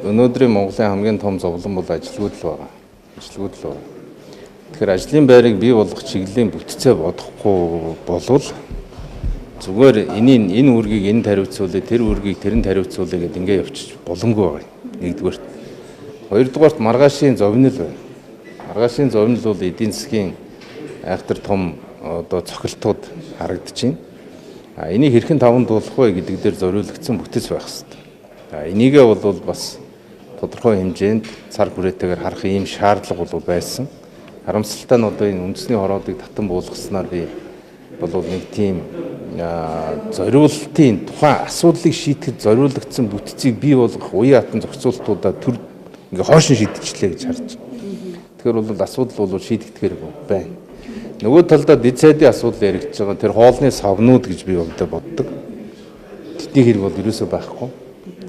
Өнөөдрийн Монголын хамгийн том зовлон бол ажилгүйд л байна. Тэгэхээр ажлын байрыг бий болгох чиглэлийн бүтцээ бодохгүй болвол зүгээр энэ үүргийг энд хариуцуулъя, тэр үүргийг тэрэнд хариуцуулъя гэдээ ингэ явчих боломгүй байна. Нэгдүгээрт. Хоёрдугаарт маргаашийн зовнил байна. Маргаашийн зовнил бол эдийн засгийн айхтар том цохилтууд харагдаж байна. Энийг хэрхэн таван туулах вэ гэдэг дээр зориулагдсан бүтэц байх хэрэгтэй. Энийгээ бол бас тодорхой хэмжээнд цар хүрээтэйгээр харах ийм шаардлага бол байсан. Харамсалтай нь энэ үндэсний хороодыг татан буулгаснаар би бол нэг тийм зориулалтын тухайн асуудлыг шийдэхэд зориулагдсан бүтцийг бий болгох уян хатан зохицуултуудаа ингээ хойшин шийдчихлээ гэж харж байна. Тэгэхээр бол асуудал бол шийдэгдэхээр байна. Нөгөө талдаа дэд сайдын асуудал яригдж байгаа тэр хоолны савнууд гэж би боддог. Тэдний хэрэг бол ерөөсөө байхгүй.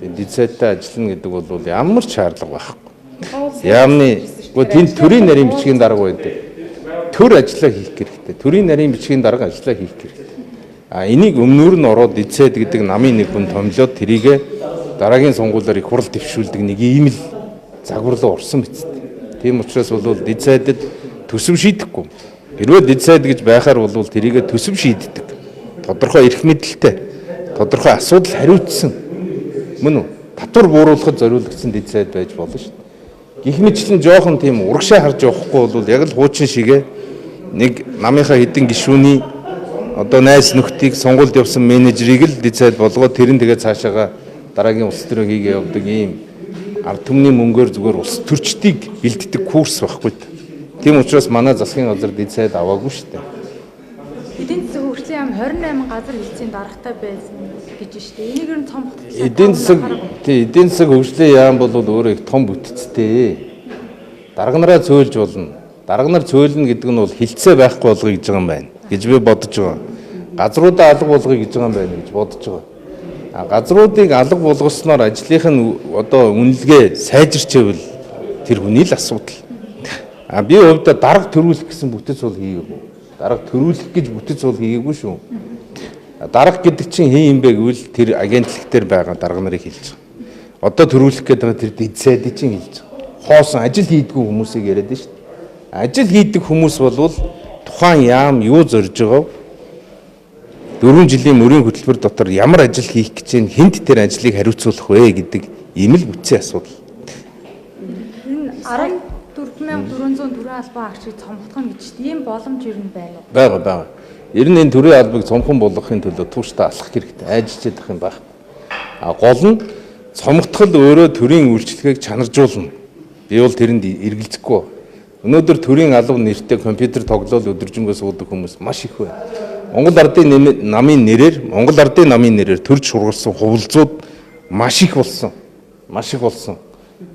Дэд сайдтай ажиллана гэдэг бол ямар ч шаардлага байхгүй. Яамны тэнд төрийн нарийн бичгийн дарга байдаг. Төр ажиллаа хийх хэрэгтэй. Төрийн нарийн бичгийн дарга ажиллаа хийх хэрэгтэй. Энийг өмнөр нь ороод дэд сайд гэдэг намын нэг хүн томлоод тэрийгэ дараагийн сонгуулиар их хурл дэвшүүлдэг нэг ийм л загварлуу орсон биз дээ. Тийм учраас бол дэд сайдад төсөв шийдэхгүй. Хэрвээ дэд сайд гэж байхаар бол тэрийгэ төсөв шийддэг. Тодорхой эрх мэдэлтэй, тодорхой асуудал хариуцсан. Мөн үү? Татвар бууруулахад зориулагдсан дэд сайд байж болно шүү дээ. Гэх мэтлэн жоохон тийм урагшаа харж явахгүй бол яг л хуучин шигээ нэг намынхаа хэдэн гишүүний найз нөхдийг сонгуульд явсан менежерийг л дэд сайд болгоод тэр нь тэгээ цаашаага дараагийн улс төрөө хийгээ явдаг ийм ард түмний мөнгөөр зүгээр улс төрчдийг бэлддэг курс байхгүй. Тийм учраас манай засгийн газар дэд сайд аваагүй шүү дээ. Эдийн засаг хөгжлийн яам 28 газар хэлцээний даргатай байсан гэж шүү дээ. Энийг ер нь том эдийн засаг хөгжлийн яам бол өөрөө их том бүтцтэй. Дарга нараа цөөлж болно. Дарга нар цөөлнө гэдэг нь бол хэлцээ байхгүй болгоё гэж байгаа юм байна гэж би бодож байгаа. Газруудаа алга болгоё гэж байгаа юм байна гэж бодож байгаа. Газруудыг алга болгосноор ажлынх нь үнэлгээ сайжирчээвэл тэр хүний л асуудал. Би хувьдаа дарга төрүүлэх гэсэн бүтэц бол хийгээгүй. Дарга төрүүлэх гэж бүтэц бол хийгээгүй шүү. Дарга гэдэг чинь хэн юм бэ гэвэл тэр агентлаг дээр байгаа дарга нарыг хэлж байгаа. Төрүүлэх гэдэг байгаа тэр дэд сайдыг чинь хэлж байгаа. Хоосон ажил хийдгүү хүмүүсийг яриад байна шүү дээ. Ажил хийдэг хүмүүс бол тухайн яам юу зорж байгаа 4 жилийн мөрийн хөтөлбөр дотор ямар ажил хийх гэж чинь хэнд тэр ажлыг хариуцуулах вэ гэдэг ийм л бүтцийн асуудал. 14,400 төрийн албан арчийг цомгохын гэж ийм боломж ер нь байна уу? Бага. Ер нь энэ төрийн албыг цомхон болгохын төлөө тууштай алхах хэрэгтэй. Айжилчээд ах юм байх. Гол нь цомготхол өөрөө төрийн үйлчлэгийг чанаржуулна. Би бол тэрэнд эргэлзэхгүй. Өнөөдөр төрийн алба нэртэй компьютер тоглоал өдөржингөө суудаг хүмүүс маш их байна. Монгол Ардын намын нэрээр төрж шургалсан хувилзууд маш их болсон.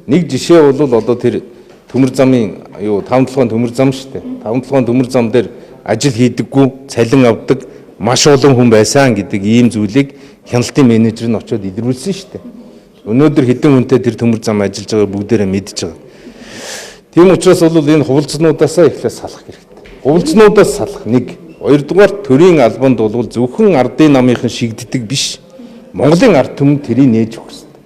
Нэг жишээ бол тэр төмөр замын 5 толгойн төмөр зам шүү дээ. 5 толгойн төмөр зам дээр ажил хийдэггүй, цалин авдаг маш олон хүн байсан гэдэг ийм зүйлийг хяналтын менежер нь очиод илрүүлсэн шүү дээ. Өнөөдөр хэдэн хүнтэй тэр төмөр зам ажиллаж байгааг бүгдээрээ мэдж байгаа. Тийм учраас энэ хувилзнуудаасаа эхлээд салах хэрэгтэй. Хувилзнуудаас салах нэг. Хоёрдугаар төрийн албанд бол зөвхөн ардын намынхан шигддэг биш. Монголын ард түмэнд тэрийг нээж өгөх хэрэгтэй.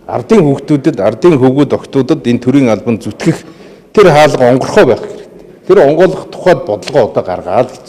Ардын хүүхдүүдэд, ардын хөвгүүд охтуудад энэ төрийн албанд зүтгэх тэр хаалга онгорхоо байх хэрэгтэй. Тэр онгойлгох тухайд бодлогоо гаргаад гэж.